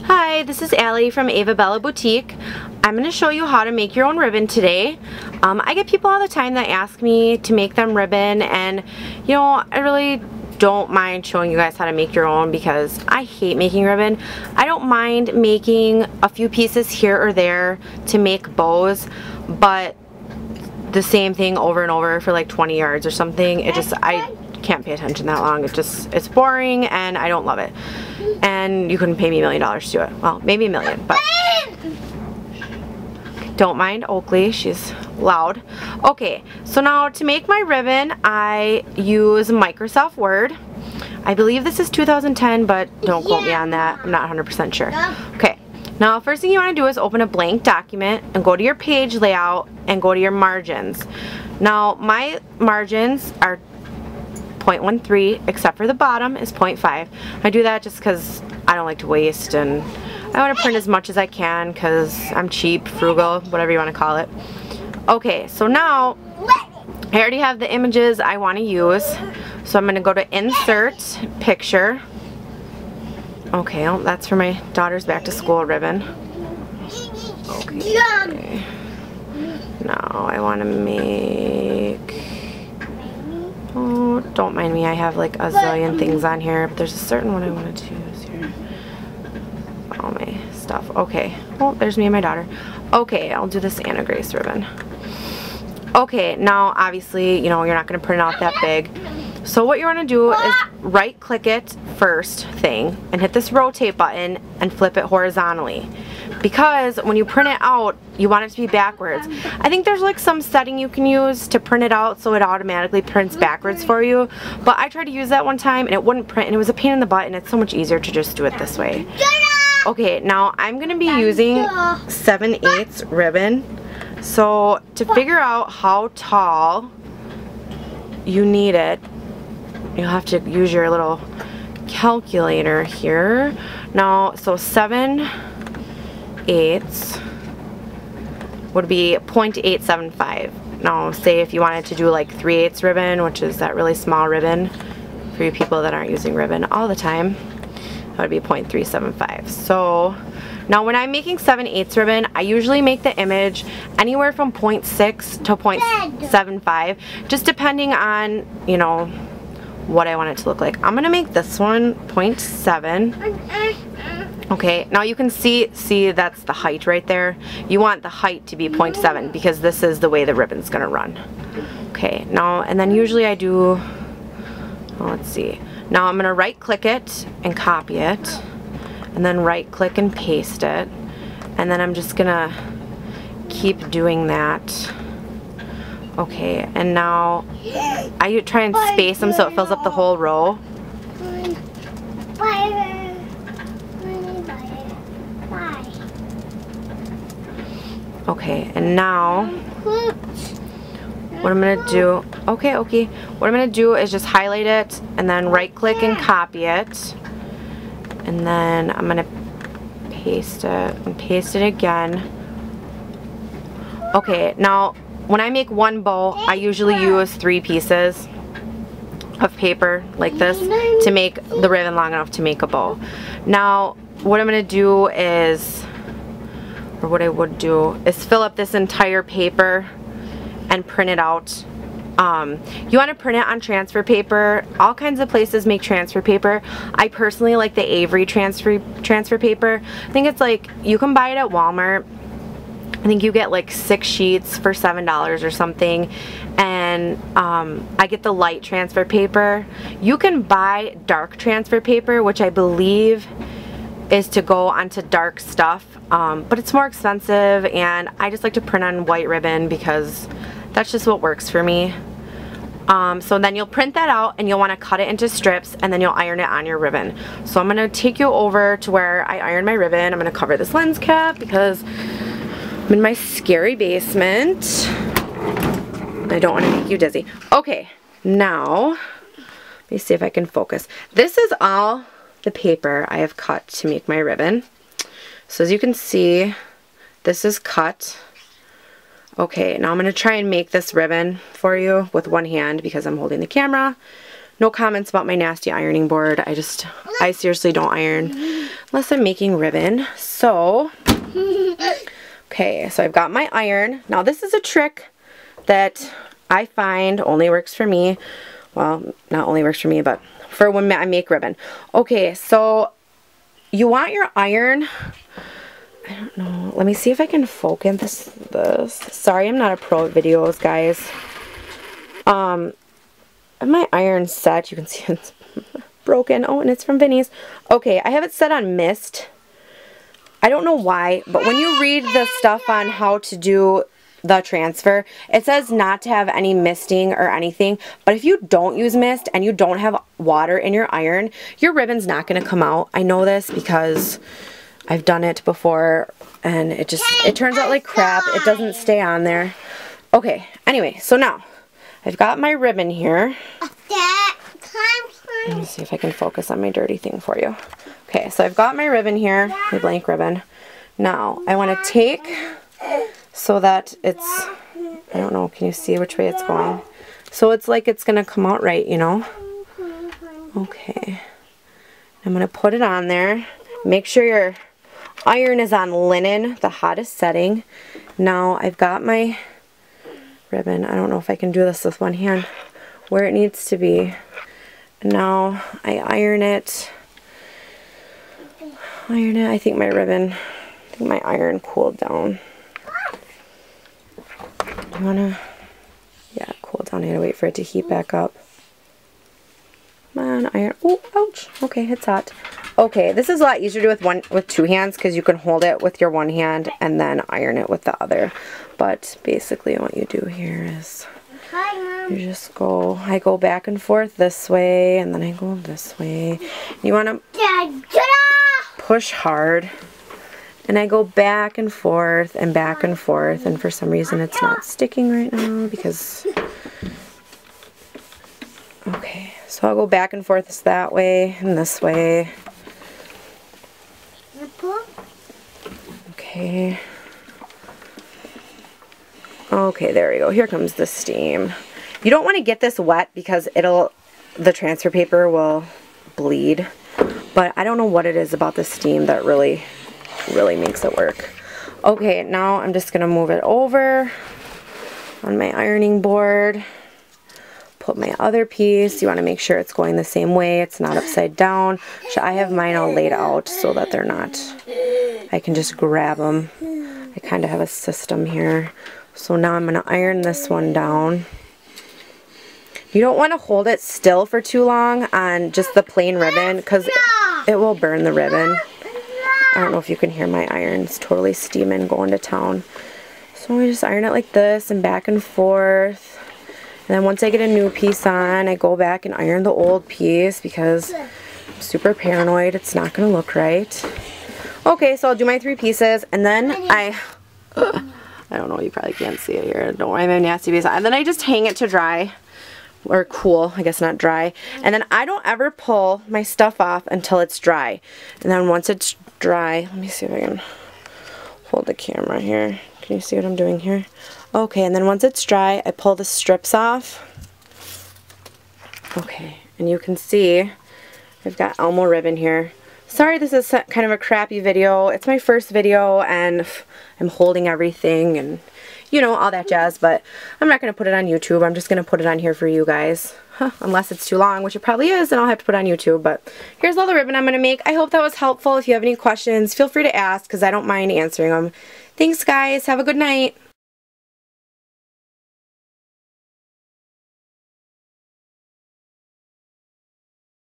Hi, this is Allie from Ava Bella Boutique. I'm going to show you how to make your own ribbon today. I get people all the time that ask me to make them ribbon, and you know, I really don't mind showing you guys how to make your own because I hate making ribbon. I don't mind making a few pieces here or there to make bows, but the same thing over and over for like 20 yards or something, I can't pay attention that long. It's boring and I don't love it. And you couldn't pay me $1 million to do it. Well, maybe $1 million, but don't mind Oakley, she's loud. Okay, so now to make my ribbon, I use Microsoft Word. I believe this is 2010, but don't quote me on that. I'm not 100% sure. Okay, now first thing you want to do is open a blank document and go to your page layout and go to your margins. Now my margins are 0.13, except for the bottom is 0.5. I do that just because I don't like to waste, and I want to print as much as I can because I'm cheap, frugal, whatever you want to call it. Okay, so now I already have the images I want to use, so I'm going to go to Insert Picture. Okay, well, that's for my daughter's back to school ribbon. Okay. Now I want to make... Oh, don't mind me, I have like a zillion things on here, but there's a certain one I wanted to use here. All my stuff. Okay. Oh, there's me and my daughter. Okay, I'll do this Anna Grace ribbon. Okay, now obviously, you know, you're not going to print it out that big. So what you want to do is right click it first thing and hit this rotate button and flip it horizontally. Because when you print it out, you want it to be backwards. I think there's like some setting you can use to print it out so it automatically prints backwards for you. But I tried to use that one time and it wouldn't print, and it was a pain in the butt, and it's so much easier to just do it this way. Okay, now I'm going to be using 7/8 ribbon. So to figure out how tall you need it, you'll have to use your little calculator here. Now, so 7/8 would be 0.875. Now, say if you wanted to do like 3/8 ribbon, which is that really small ribbon for you people that aren't using ribbon all the time, that would be 0.375. So now when I'm making 7/8 ribbon, I usually make the image anywhere from 0.6 to 0.75, just depending on, you know, what I want it to look like. I'm gonna make this one 0.7. Okay, now you can see that's the height right there. You want the height to be 0.7 because this is the way the ribbon's gonna run. Okay, now, and then usually I do, well, let's see. Now I'm gonna right click it and copy it, and then right click and paste it, and then I'm just gonna keep doing that. Okay, and now I try and space them so it fills up the whole row. Okay, and now what I'm gonna do, what I'm gonna do is just highlight it and then right click and copy it, and then I'm gonna paste it and paste it again. Okay, now when I make one bow, I usually use 3 pieces of paper like this to make the ribbon long enough to make a bow. Now what I'm gonna do is, or what I would do, is fill up this entire paper and print it out. You want to print it on transfer paper. All kinds of places make transfer paper. I personally like the Avery transfer paper. I think it's like, you can buy it at Walmart. I think you get like 6 sheets for $7 or something, and I get the light transfer paper. You can buy dark transfer paper, which I believe is to go onto dark stuff, but it's more expensive, and I just like to print on white ribbon because that's just what works for me. So then you'll print that out and you'll want to cut it into strips, and then you'll iron it on your ribbon. So I'm going to take you over to where I iron my ribbon. I'm going to cover this lens cap because I'm in my scary basement. I don't want to make you dizzy. Okay, now let me see if I can focus. This is all the paper I have cut to make my ribbon. So as you can see, this is cut. Okay, now I'm going to try and make this ribbon for you with one hand because I'm holding the camera. No comments about my nasty ironing board. I seriously don't iron unless I'm making ribbon. So, okay, so I've got my iron. Now this is a trick that I find only works for me. Well, not only works for me, but for when I make ribbon. Okay, so you want your iron, I don't know, let me see if I can focus this. Sorry, I'm not a pro at videos, guys. My iron's set, you can see it's broken. Oh, and it's from Vinny's. Okay, I have it set on mist. I don't know why, but when you read the stuff on how to do the transfer, it says not to have any misting or anything, but if you don't use mist and you don't have water in your iron, your ribbon's not going to come out. I know this because I've done it before and it turns out like crap. It doesn't stay on there. Okay, anyway, so now I've got my ribbon here. Let me see if I can focus on my dirty thing for you. Okay, so I've got my ribbon here, my blank ribbon. Now, I want to take so that it's, I don't know, can you see which way it's going? So it's like it's going to come out right, you know? Okay. I'm going to put it on there. Make sure your iron is on linen, the hottest setting. Now, I've got my ribbon. I don't know if I can do this with one hand. Where it needs to be. Now I iron it. I think my iron cooled down. Yeah, it cooled down. I had to wait for it to heat back up. Come on, iron. Oh, ouch. Okay, it's hot. Okay, this is a lot easier to do with two hands because you can hold it with your one hand and then iron it with the other. But basically what you do here is you just I go back and forth this way and then I go this way. You want to push hard and I go back and forth and back and forth, and for some reason it's not sticking right now because, okay, so I'll go back and forth that way and this way. Okay. Okay, there we go. Here comes the steam. You don't want to get this wet because the transfer paper will bleed. But I don't know what it is about the steam that really makes it work. Okay, now I'm just going to move it over on my ironing board. Put my other piece. You want to make sure it's going the same way. It's not upside down. I have mine all laid out so that they're not, I can just grab them. I kind of have a system here. So now I'm going to iron this one down. You don't want to hold it still for too long on just the plain ribbon because it will burn the ribbon. I don't know if you can hear my iron. It's totally steaming, going to town. So I just iron it like this and back and forth. And then once I get a new piece on, I go back and iron the old piece because I'm super paranoid. It's not going to look right. Okay, so I'll do my 3 pieces and then I don't know, you probably can't see it here. Don't worry, my nasty piece. And then I just hang it to dry. Or cool, I guess not dry. And then I don't ever pull my stuff off until it's dry. And then once it's dry, let me see if I can hold the camera here. Can you see what I'm doing here? Okay, and then once it's dry, I pull the strips off. Okay, and you can see I've got Elmo ribbon here. Sorry this is kind of a crappy video. It's my first video and I'm holding everything and you know, all that jazz, but I'm not going to put it on YouTube. I'm just going to put it on here for you guys. Unless it's too long, which it probably is, and I'll have to put it on YouTube. But here's all the ribbon I'm going to make. I hope that was helpful. If you have any questions, feel free to ask because I don't mind answering them. Thanks, guys. Have a good night.